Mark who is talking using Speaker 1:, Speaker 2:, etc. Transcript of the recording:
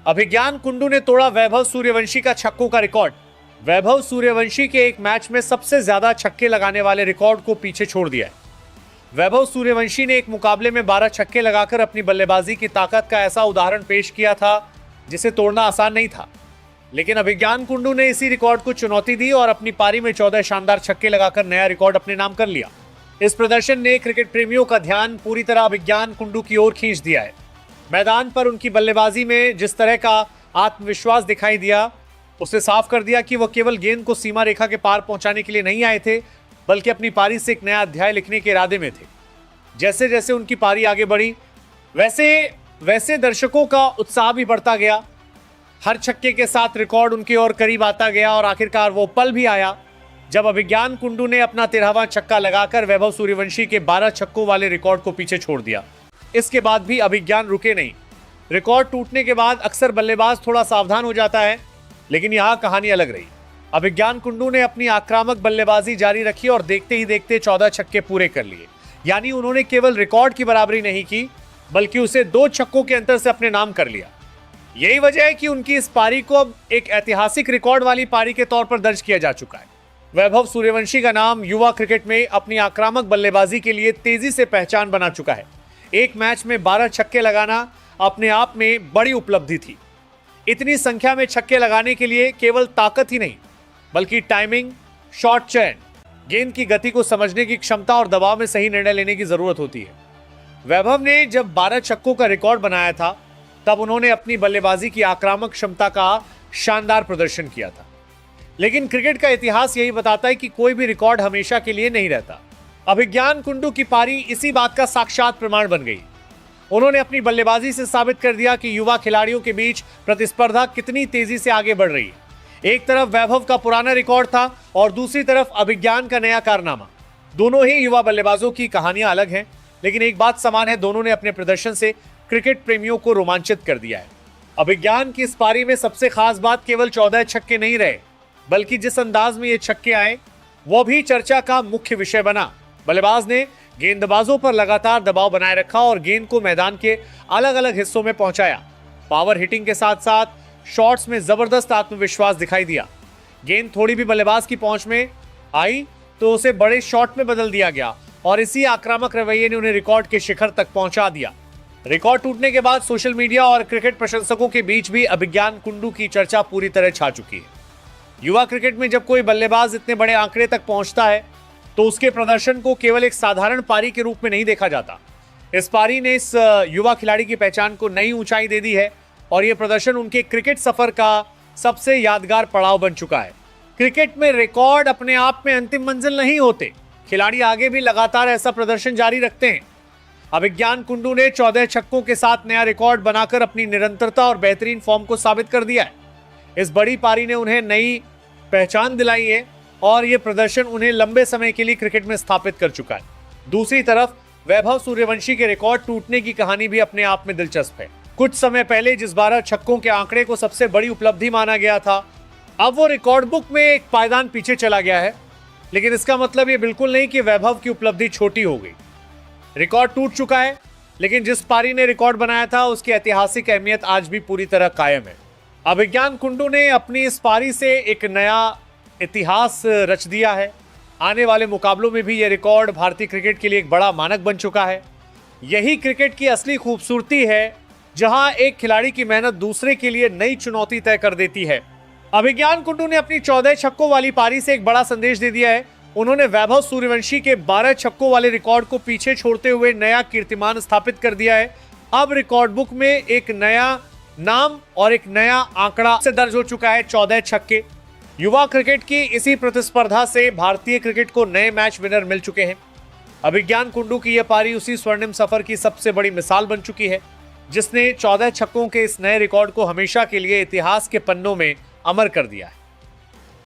Speaker 1: अभिज्ञान कुंडू ने तोड़ा वैभव सूर्यवंशी का छक्कों का रिकॉर्ड। वैभव सूर्यवंशी के एक मैच में सबसे ज्यादा छक्के लगाने वाले रिकॉर्ड को पीछे छोड़ दिया है। वैभव सूर्यवंशी ने एक मुकाबले में 12 छक्के लगाकर अपनी बल्लेबाजी की ताकत का ऐसा उदाहरण पेश किया था जिसे तोड़ना आसान नहीं था, लेकिन अभिज्ञान कुंडू ने इसी रिकॉर्ड को चुनौती दी और अपनी पारी में 14 शानदार छक्के लगाकर नया रिकॉर्ड अपने नाम कर लिया। इस प्रदर्शन ने क्रिकेट प्रेमियों का ध्यान पूरी तरह अभिज्ञान कुंडू की ओर खींच दिया है। मैदान पर उनकी बल्लेबाजी में जिस तरह का आत्मविश्वास दिखाई दिया, उसे साफ कर दिया कि वह केवल गेंद को सीमा रेखा के पार पहुंचाने के लिए नहीं आए थे, बल्कि अपनी पारी से एक नया अध्याय लिखने के इरादे में थे। जैसे जैसे उनकी पारी आगे बढ़ी, वैसे दर्शकों का उत्साह भी बढ़ता गया। हर छक्के के साथ रिकॉर्ड उनकी ओर करीब आता गया और आखिरकार वो पल भी आया जब अभिज्ञान कुंडू ने अपना 13वां छक्का लगाकर वैभव सूर्यवंशी के 12 छक्कों वाले रिकॉर्ड को पीछे छोड़ दिया। इसके बाद भी अभिज्ञान रुके नहीं। रिकॉर्ड टूटने के बाद अक्सर बल्लेबाज थोड़ा सावधान हो जाता है, लेकिन यहां कहानी अलग रही। अभिज्ञान कुंडू ने अपनी आक्रामक बल्लेबाजी जारी रखी और देखते ही देखते 14 छक्के पूरे कर लिए। यानी उन्होंने केवल रिकॉर्ड की बराबरी नहीं की, बल्कि उसे 2 छक्कों के अंतर से अपने नाम कर लिया। यही वजह है कि उनकी इस पारी को अब एक ऐतिहासिक रिकॉर्ड वाली पारी के तौर पर दर्ज किया जा चुका है। वैभव सूर्यवंशी का नाम युवा क्रिकेट में अपनी आक्रामक बल्लेबाजी के लिए तेजी से पहचान बना चुका है। एक मैच में 12 छक्के लगाना अपने आप में बड़ी उपलब्धि थी। इतनी संख्या में छक्के लगाने के लिए केवल ताकत ही नहीं, बल्कि टाइमिंग, शॉट चयन, गेंद की गति को समझने की क्षमता और दबाव में सही निर्णय लेने की जरूरत होती है। वैभव ने जब 12 छक्कों का रिकॉर्ड बनाया था, तब उन्होंने अपनी बल्लेबाजी की आक्रामक क्षमता का शानदार प्रदर्शन किया था। लेकिन क्रिकेट का इतिहास यही बताता है कि कोई भी रिकॉर्ड हमेशा के लिए नहीं रहता। अभिज्ञान कुंडू की पारी इसी बात का साक्षात प्रमाण बन गई। उन्होंने अपनी बल्लेबाजी से साबित कर दिया कि युवा खिलाड़ियों के बीच प्रतिस्पर्धा कितनी तेजी से आगे बढ़ रही है। एक तरफ वैभव का पुराना रिकॉर्ड था और दूसरी तरफ अभिज्ञान का नया कारनामा। दोनों ही युवा बल्लेबाजों की कहानियां अलग हैं, लेकिन एक बात समान है, दोनों ने अपने प्रदर्शन से क्रिकेट प्रेमियों को रोमांचित कर दिया है। अभिज्ञान की इस पारी में सबसे खास बात केवल 14 छक्के नहीं रहे, बल्कि जिस अंदाज में ये छक्के आए वो भी चर्चा का मुख्य विषय बना। बल्लेबाज ने गेंदबाजों पर लगातार दबाव बनाए रखा और गेंद को मैदान के अलग अलग हिस्सों में पहुंचाया। पावर हिटिंग के साथ साथ शॉट्स में जबरदस्त आत्मविश्वास दिखाई दिया। गेंद थोड़ी भी बल्लेबाज की पहुंच में आई तो उसे बड़े शॉट में बदल दिया गया और इसी आक्रामक रवैये ने उन्हें रिकॉर्ड के शिखर तक पहुंचा दिया। रिकॉर्ड टूटने के बाद सोशल मीडिया और क्रिकेट प्रशंसकों के बीच भी अभिज्ञान कुंडू की चर्चा पूरी तरह छा चुकी है। युवा क्रिकेट में जब कोई बल्लेबाज इतने बड़े आंकड़े तक पहुंचता है तो उसके प्रदर्शन को केवल एक साधारण पारी के रूप में नहीं देखा जाता। इस पारी ने इस युवा खिलाड़ी की पहचान को नई ऊंचाई दे दी है और यह प्रदर्शन उनके क्रिकेट सफर का सबसे यादगार पड़ाव बन चुका है। क्रिकेट में रिकॉर्ड अपने आप में अंतिम मंजिल नहीं होते, खिलाड़ी आगे भी लगातार ऐसा प्रदर्शन जारी रखते हैं। अभिज्ञान कुंडू ने 14 छक्कों के साथ नया रिकॉर्ड बनाकर अपनी निरंतरता और बेहतरीन फॉर्म को साबित कर दिया है। इस बड़ी पारी ने उन्हें नई पहचान दिलाई है और यह प्रदर्शन उन्हें लंबे समय के लिए क्रिकेट में स्थापित कर चुका है। दूसरी तरफ वैभव सूर्यवंशी के रिकॉर्ड टूटने की कहानी भी अपने आप में दिलचस्प है। कुछ समय पहले जिस 12 छक्कों के आंकड़े को सबसे बड़ी उपलब्धि माना गया था, अब वो रिकॉर्ड बुक में एक पायदान पीछे चला गया है। लेकिन इसका मतलब ये बिल्कुल नहीं कि वैभव की उपलब्धि छोटी हो गई। रिकॉर्ड टूट चुका है, लेकिन जिस पारी ने रिकॉर्ड बनाया था उसकी ऐतिहासिक अहमियत आज भी पूरी तरह कायम है। अभिज्ञान कुंडू ने अपनी इस पारी से एक नया इतिहास रच दिया है। आने वाले मुकाबलों में भी यह रिकॉर्ड भारतीय क्रिकेट के लिए एक बड़ा मानक बन चुका है। यही क्रिकेट की असली खूबसूरती है, जहां एक खिलाड़ी की मेहनत दूसरे के लिए नई चुनौती तय कर देती है। अभिज्ञान कुंडू ने अपनी 14 छक्कों वाली पारी से एक बड़ा संदेश दे दिया है। उन्होंने वैभव सूर्यवंशी के 12 छक्कों वाले रिकॉर्ड को पीछे छोड़ते हुए नया कीर्तिमान स्थापित कर दिया है। अब रिकॉर्ड बुक में एक नया नाम और एक नया आंकड़ा से दर्ज हो चुका है, 14 छक्के। युवा क्रिकेट की इसी प्रतिस्पर्धा से भारतीय क्रिकेट को नए मैच विनर मिल चुके हैं। अभिज्ञान कुंडू की यह पारी उसी स्वर्णिम सफर की सबसे बड़ी मिसाल बन चुकी है, जिसने 14 छक्कों के इस नए रिकॉर्ड को हमेशा के लिए इतिहास के पन्नों में अमर कर दिया है।